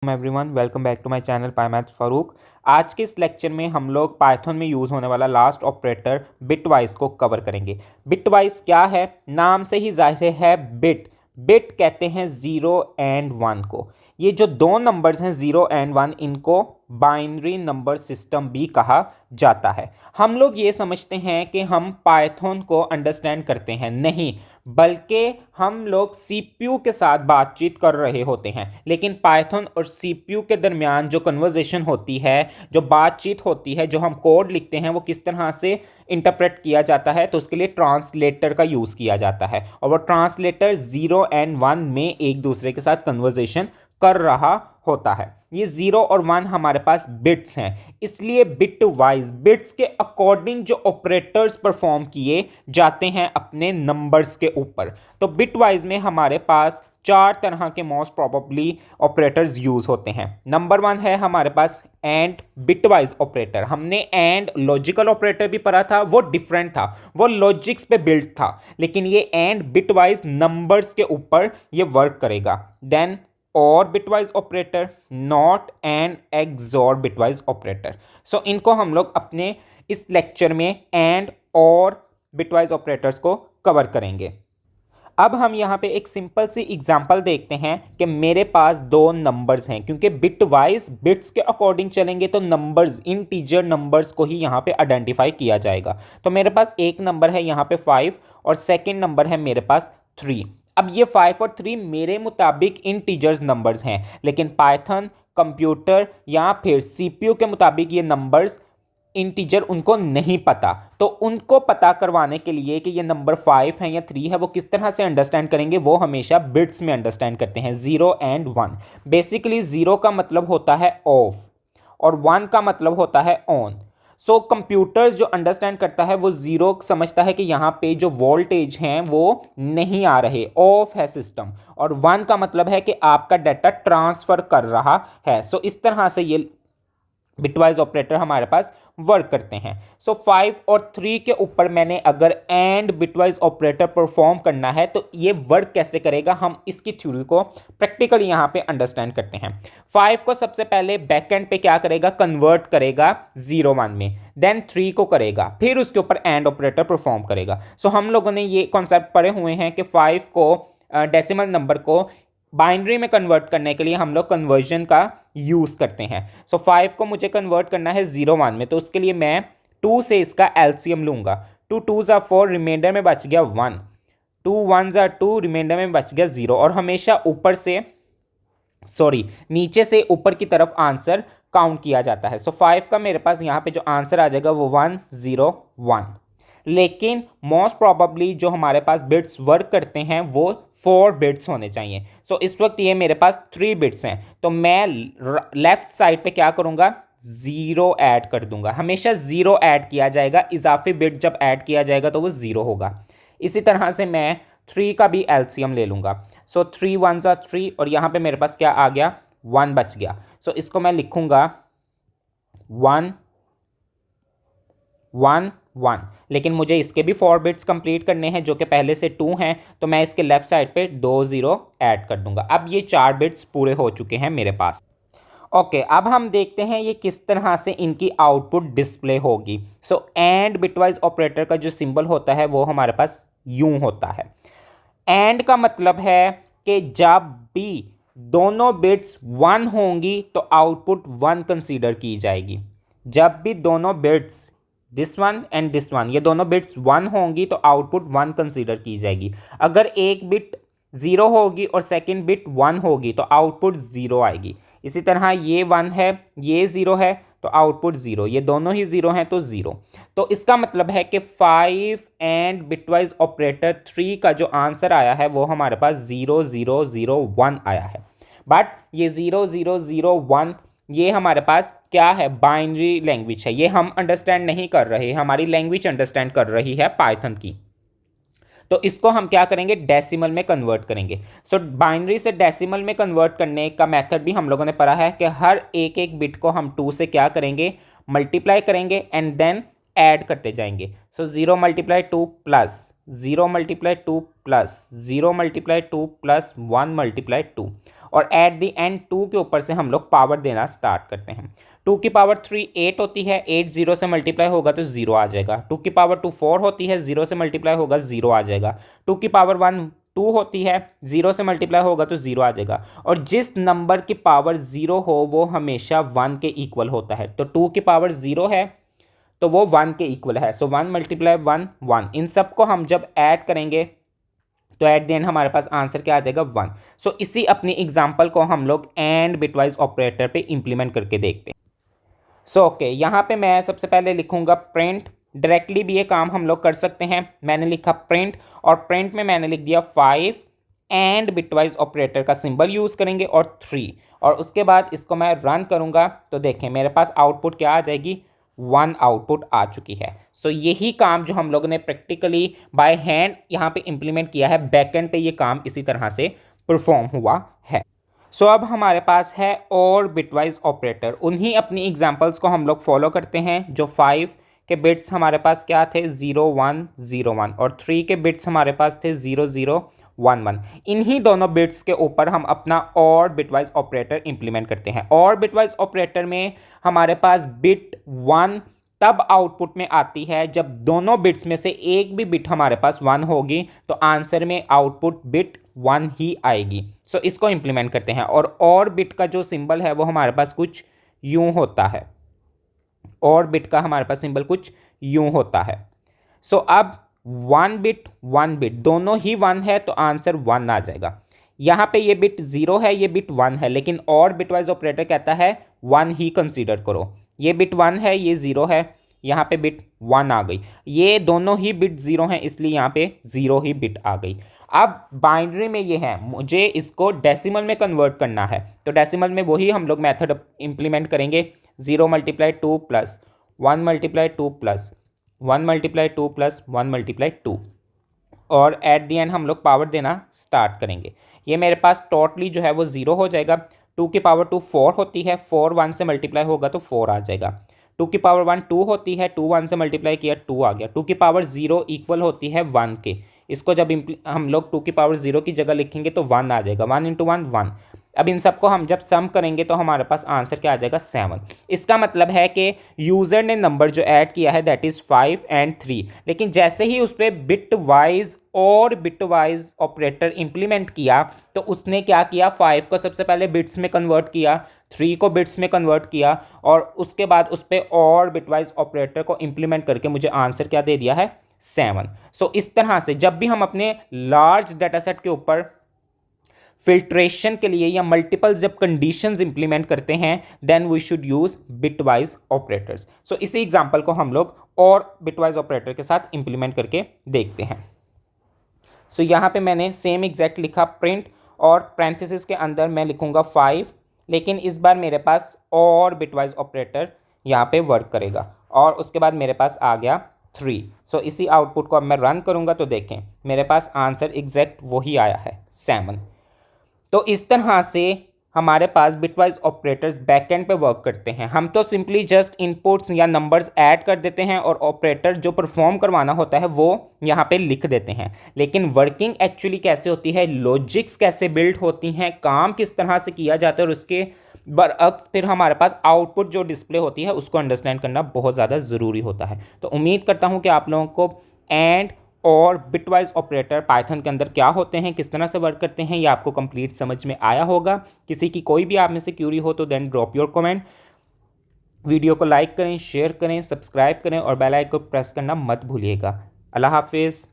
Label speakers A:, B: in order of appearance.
A: Everyone, welcome back to my channel PiMaths Farooq. आज के इस लेक्चर में हम लोग पाइथन में यूज़ होने वाला लास्ट ऑपरेटर बिटवाइज को कवर करेंगे। बिटवाइज क्या है? नाम से ही जाहिर है बिट। बिट कहते हैं 0 एंड 1 को। ये जो दो नंबर्स हैं 0 एंड 1, इनको बाइनरी नंबर सिस्टम भी कहा जाता है। हम लोग ये समझते हैं कि हम पाइथन को अंडरस्टैंड करते हैं, नहीं बल्कि हम लोग सीपीयू के साथ बातचीत कर रहे होते हैं। लेकिन पाइथन और सीपीयू के दरमियान जो कन्वर्सेशन होती है, जो बातचीत होती है, जो हम कोड लिखते हैं, वो किस तरह से इंटरप्रेट किया जाता है, तो उसके लिए ट्रांसलेटर का यूज़ किया जाता है। और वो ट्रांसलेटर 0 एंड 1 में एक दूसरे के साथ कन्वर्सेशन कर रहा होता है। ये 0 और 1 हमारे पास बिट्स हैं, इसलिए बिट वाइज बिट्स के अकॉर्डिंग जो ऑपरेटर्स परफॉर्म किए जाते हैं अपने नंबर्स के ऊपर। तो बिट वाइज में हमारे पास चार तरह के मोस्ट प्रोबेबली ऑपरेटर्स यूज होते हैं। नंबर 1 है हमारे पास एंड बिटवाइज ऑपरेटर। हमने एंड लॉजिकल ऑपरेटर भी पढ़ा था, वो डिफरेंट था, वो लॉजिक्स पे बिल्ड था, लेकिन ये एंड बिटवाइज नंबर्स के ऊपर ये वर्क करेगा। देन और bitwise operator, not and XOR bitwise operator. So इनको हम लोग अपने इस लेक्चर में एंड और बिटवाइज ऑपरेटर्स को कवर करेंगे। अब हम यहाँ पे एक सिंपल सी एग्जांपल देखते हैं कि मेरे पास दो नंबर्स हैं। क्योंकि बिटवाइज बिट्स के अकॉर्डिंग चलेंगे तो नंबर्स, इंटीजर नंबर्स को ही यहाँ पे आइडेंटिफाई किया जाएगा। तो मेरे पास एक नंबर है यहाँ पे 5 और सेकंड नंबर है मेरे पास 3। अब ये 5 और 3 मेरे मुताबिक इंटीजर्स नंबर्स हैं, लेकिन पाइथन, कंप्यूटर या फिर सीपीयू के मुताबिक ये नंबर्स इंटीजर उनको नहीं पता। तो उनको पता करवाने के लिए कि ये नंबर 5 है या 3 है, वो किस तरह से अंडरस्टैंड करेंगे? वो हमेशा बिट्स में अंडरस्टैंड करते हैं, 0 एंड 1। बेसिकली 0 का मतलब होता है ऑफ और 1 का मतलब होता है ऑन। सो कंप्यूटर्स जो अंडरस्टैंड करता है वो 0 समझता है कि यहाँ पे जो वोल्टेज हैं वो नहीं आ रहे, ऑफ है सिस्टम। और 1 का मतलब है कि आपका डाटा ट्रांसफर कर रहा है। सो इस तरह से ये बिटवाइज ऑपरेटर हमारे पास वर्क करते हैं। सो 5 और 3 के ऊपर मैंने अगर एंड बिटवाइज ऑपरेटर परफॉर्म करना है तो ये वर्क कैसे करेगा, हम इसकी थ्योरी को प्रैक्टिकली यहाँ पे अंडरस्टैंड करते हैं। 5 को सबसे पहले बैकएंड पे क्या करेगा, कन्वर्ट करेगा 0 1 में, देन 3 को करेगा, फिर उसके ऊपर एंड ऑपरेटर परफॉर्म करेगा। सो हम लोगों ने ये कॉन्सेप्ट पढ़े हुए हैं कि 5 को डेसिमल नंबर को बाइनरी में कन्वर्ट करने के लिए हम लोग कन्वर्जन का यूज़ करते हैं। सो 5 को मुझे कन्वर्ट करना है 0 1 में, तो उसके लिए मैं 2 से इसका एलसीएम लूँगा। 2 2s are 4, रिमाइंडर में बच गया 1, 2 1s are 2, रिमाइंडर में बच गया 0। और हमेशा नीचे से ऊपर की तरफ आंसर काउंट किया जाता है। सो 5 का मेरे पास यहाँ पे जो आंसर आ जाएगा वो 1 0 1। लेकिन मोस्ट प्रॉबेबली जो हमारे पास बिट्स वर्क करते हैं वो 4 बिट्स होने चाहिए। सो इस वक्त ये मेरे पास 3 बिट्स हैं, तो मैं लेफ्ट साइड पे क्या करूँगा, 0 ऐड कर दूंगा। हमेशा 0 ऐड किया जाएगा, इजाफी बिट जब ऐड किया जाएगा तो वो 0 होगा। इसी तरह से मैं 3 का भी एलसीएम ले लूँगा। सो 3 1s are 3 और यहाँ पे मेरे पास क्या आ गया, 1 बच गया। सो इसको मैं लिखूँगा 1 1 1। लेकिन मुझे इसके भी 4 बिट्स कंप्लीट करने हैं जो कि पहले से 2 हैं, तो मैं इसके लेफ्ट साइड पे 2 0 ऐड कर दूंगा। अब ये 4 बिट्स पूरे हो चुके हैं मेरे पास। ओके, अब हम देखते हैं ये किस तरह से इनकी आउटपुट डिस्प्ले होगी। सो एंड बिटवाइज ऑपरेटर का जो सिंबल होता है वो हमारे पास यूं होता है। एंड का मतलब है कि जब भी दोनों बिट्स 1 होंगी तो आउटपुट 1 कंसीडर की जाएगी। जब भी दोनों bits this one and this one, ये दोनों बिट्स 1 होंगी तो आउटपुट 1 कंसीडर की जाएगी। अगर एक बिट 0 होगी और सेकंड बिट 1 होगी तो आउटपुट 0 आएगी। इसी तरह ये 1 है, ये 0 है तो आउटपुट 0, ये दोनों ही 0 हैं तो 0। तो इसका मतलब है कि 5 एंड बिटवाइज ऑपरेटर 3 का जो आंसर आया है वो हमारे पास 0 0 0 1 आया है। बट ये 0 0 0 1 ये हमारे पास क्या है, बाइनरी लैंग्वेज है, ये हम अंडरस्टैंड नहीं कर रहे, हमारी लैंग्वेज अंडरस्टैंड कर रही है पाइथन की। तो इसको हम क्या करेंगे, डेसिमल में कन्वर्ट करेंगे। सो बाइनरी से डेसिमल में कन्वर्ट करने का मेथड भी हम लोगों ने पढ़ा है कि हर एक एक बिट को हम 2 से क्या करेंगे, मल्टीप्लाई करेंगे एंड देन ऐड करते जाएंगे। सो 0 × 2 प्लस 0 × 2 प्लस 0 × 2 प्लस 1 × 2। और एट द एंड 2 के ऊपर से हम लोग पावर देना स्टार्ट करते हैं। 2 की पावर 3 8 होती है, 8 0 से मल्टीप्लाई होगा तो 0 आ जाएगा। 2 की पावर 2 4 होती है, 0 से मल्टीप्लाई होगा 0 आ जाएगा। 2 की पावर 1 2 होती है, 0 से मल्टीप्लाई होगा तो 0 आ जाएगा। और जिस नंबर की पावर 0 हो वो हमेशा 1 के इक्वल होता है। तो 2 की पावर 0 है तो वो 1 के इक्वल है। सो 1 मल्टीप्लाई 1 1। इन सबको हम जब ऐड करेंगे तो एट द एंड हमारे पास आंसर क्या आ जाएगा 1। सो इसी अपनी एग्जांपल को हम लोग एंड बिटवाइज ऑपरेटर पे इंप्लीमेंट करके देखते हैं। सो ओके, यहाँ पे मैं सबसे पहले लिखूंगा प्रिंट। डायरेक्टली भी ये काम हम लोग कर सकते हैं। मैंने लिखा प्रिंट और प्रिंट में मैंने लिख दिया 5 एंड बिटवाइज ऑपरेटर का सिंबल यूज़ करेंगे और 3, और उसके बाद इसको मैं रन करूंगा तो देखें मेरे पास आउटपुट क्या आ जाएगी, 1 आउटपुट आ चुकी है। सो यही काम जो हम लोगों ने प्रैक्टिकली बाय हैंड यहाँ पे इम्प्लीमेंट किया है, बैकएंड पे ये काम इसी तरह से परफॉर्म हुआ है। सो अब हमारे पास है और बिटवाइज ऑपरेटर। उन्हीं अपनी एग्जांपल्स को हम लोग फॉलो करते हैं। जो 5 के बिट्स हमारे पास क्या थे, 0 1 0 1, और 3 के बिट्स हमारे पास थे 0 0 1 1। इन्हीं दोनों बिट्स के ऊपर हम अपना और बिटवाइज ऑपरेटर इंप्लीमेंट करते हैं। और बिटवाइज ऑपरेटर में हमारे पास बिट 1 तब आउटपुट में आती है जब दोनों बिट्स में से एक भी बिट हमारे पास 1 होगी, तो आंसर में आउटपुट बिट 1 ही आएगी। सो इसको इंप्लीमेंट करते हैं। और बिट का जो सिंबल है वो हमारे पास कुछ यूं होता है। और बिट का हमारे पास सिंबल कुछ यूं होता है। सो अब 1 बिट दोनों ही 1 है तो आंसर 1 आ जाएगा। यहाँ पे ये बिट 0 है, ये बिट 1 है, लेकिन और बिटवाइज ऑपरेटर कहता है 1 ही कंसीडर करो। ये बिट 1 है, ये 0 है, यहाँ पे बिट 1 आ गई। ये दोनों ही बिट 0 हैं, इसलिए यहाँ पे 0 ही बिट आ गई। अब बाइनरी में ये है, मुझे इसको डेसिमल में कन्वर्ट करना है, तो डेसिमल में वही हम लोग मेथड इंप्लीमेंट करेंगे। 0 multiply 2 plus 1 multiply 2 plus 1 multiply 2 plus 1 multiply 2, और एट दी एंड हम लोग पावर देना स्टार्ट करेंगे। ये मेरे पास टोटली जो है वो 0 हो जाएगा। 2 की पावर 2 4 होती है, 4 1 से मल्टीप्लाई होगा तो 4 आ जाएगा। 2 की पावर 1 2 होती है, 2 1 से मल्टीप्लाई किया 2 आ गया। 2 की पावर 0 इक्वल होती है 1 के। इसको जब हम लोग 2 की पावर 0 की जगह लिखेंगे तो 1 आ जाएगा। 1 इंटू 1 1। अब इन सबको हम जब सम करेंगे तो हमारे पास आंसर क्या आ जाएगा, 7। इसका मतलब है कि यूज़र ने नंबर जो ऐड किया है दैट इज़ 5 एंड 3, लेकिन जैसे ही उस पर बिट वाइज और बिट वाइज ऑपरेटर इंप्लीमेंट किया तो उसने क्या किया, 5 को सबसे पहले बिट्स में कन्वर्ट किया, 3 को बिट्स में कन्वर्ट किया, और उसके बाद उस पर और बिटवाइज ऑपरेटर को इंप्लीमेंट करके मुझे आंसर क्या दे दिया है, 7। सो इस तरह से जब भी हम अपने लार्ज डाटा सेट के ऊपर फिल्ट्रेशन के लिए या मल्टीपल जब कंडीशंस इंप्लीमेंट करते हैं then we should use bitwise operators. So इसी एग्जांपल को हम लोग और बिटवाइज ऑपरेटर के साथ इंप्लीमेंट करके देखते हैं। सो यहाँ पे मैंने सेम एग्जैक्ट लिखा प्रिंट, और पैरेंथेसिस के अंदर मैं लिखूंगा 5, लेकिन इस बार मेरे पास और बिटवाइज ऑपरेटर यहाँ पे वर्क करेगा, और उसके बाद मेरे पास आ गया 3। सो इसी आउटपुट को अब मैं रन करूँगा तो देखें मेरे पास आंसर एग्जैक्ट वही आया है, 7। तो इस तरह से हमारे पास बिटवाइज ऑपरेटर्स बैकएंड पे वर्क करते हैं। हम तो सिंपली जस्ट इनपुट्स या नंबर्स ऐड कर देते हैं और ऑपरेटर जो परफॉर्म करवाना होता है वो यहाँ पे लिख देते हैं, लेकिन वर्किंग एक्चुअली कैसे होती है, लॉजिक्स कैसे बिल्ड होती हैं, काम किस तरह से किया जाता है, और उसके बरअक्स फिर हमारे पास आउटपुट जो डिस्प्ले होती है उसको अंडरस्टैंड करना बहुत ज़्यादा ज़रूरी होता है। तो उम्मीद करता हूँ कि आप लोगों को एंड और बिटवाइज ऑपरेटर पाइथन के अंदर क्या होते हैं, किस तरह से वर्क करते हैं, ये आपको कंप्लीट समझ में आया होगा। किसी की कोई भी आप में से क्यूरी हो तो then drop your comment. Video को लाइक करें, शेयर करें, सब्सक्राइब करें और बेल आइकन को प्रेस करना मत भूलिएगा। अल्लाह हाफिज़।